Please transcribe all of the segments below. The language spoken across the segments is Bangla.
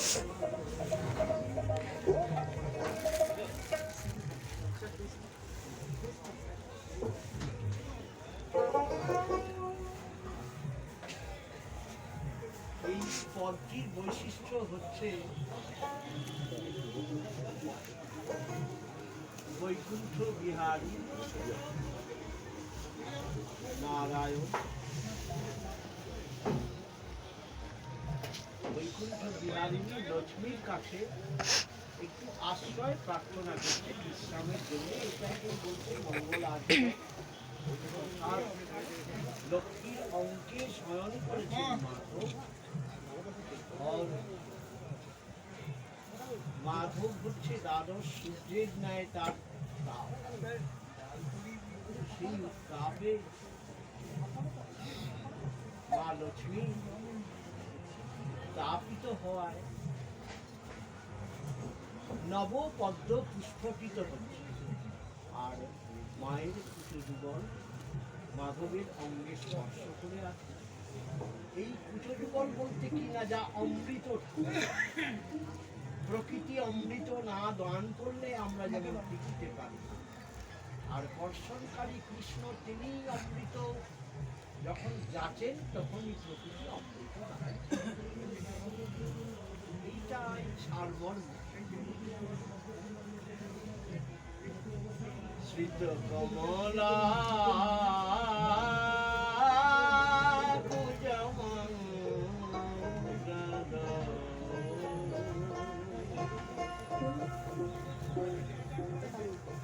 এই পদটির বৈশিষ্ট্য হচ্ছে বৈকুণ্ঠ বিহারী নারায়ণ। বৈকুণ্ঠ বিহারিণী লক্ষ্মীর কাছে একটু আশ্রয় প্রার্থনা করছে বিশ্রামের জন্য। এটাকে বলছে মঙ্গল আশ্রয়। আর লক্ষ্মীর অঙ্কে শয়ন করেছেন মাধব। আর মাধব হচ্ছে দ্বাদশ সূর্যের ন্যায় তার তাপ। সেই তাপে মা লক্ষ্মী তাপিত হওয়ায় নবপদ্ম পুষ্পটিত হচ্ছে। আর মায়ের কুচযুগল মাধবের অঙ্গে স্পর্শ করে আছে। এই কুচযুগল বলতে কি না, যা অমৃত, প্রকৃতি অমৃত না দান করলে আমরা যেমন টিকিতে পারি। আর কর্ষণকারী কৃষ্ণ তিনি অমৃত যখন যাচেন তখনই প্রকৃতি অমৃত। এইটাই সারমর্ম। শ্রীত কমলা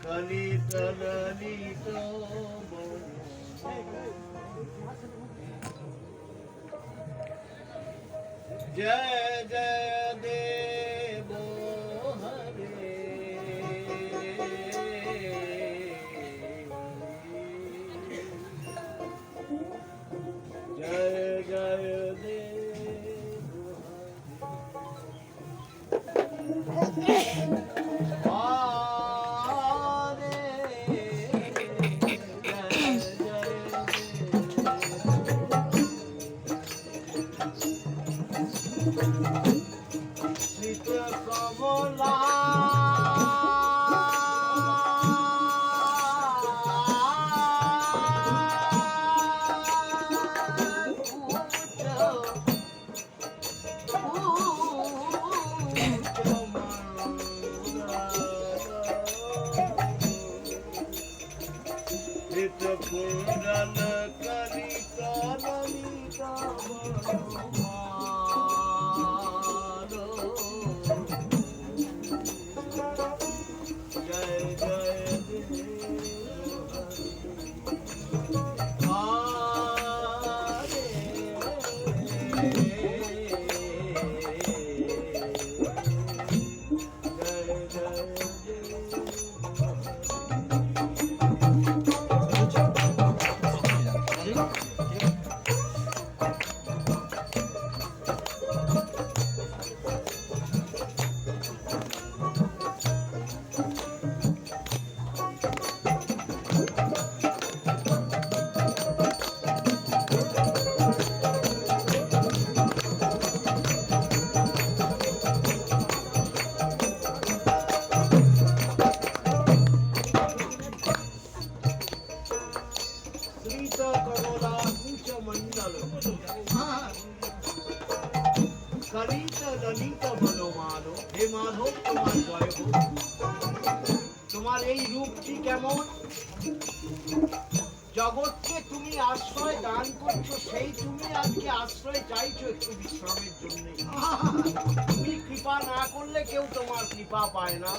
কলিত ললিত জয় জয় দেব হরে। জয় জয় দেব হরে। শ্রীত কমলা শ্রীত কুণ্ডল কলিতা ললিতা জয় জয় কলিত ললিত মনোমালো। হে মাধব, তোমার জয় হোক। তোমার এই রূপটি কেমন? জগৎকে তুমি আশ্রয় দান করছো, সেই তুমি আজকে আশ্রয় চাইছো একটু বিশ্রামের জন্য। তুমি কৃপা না করলে কেউ তোমার কৃপা পায় না।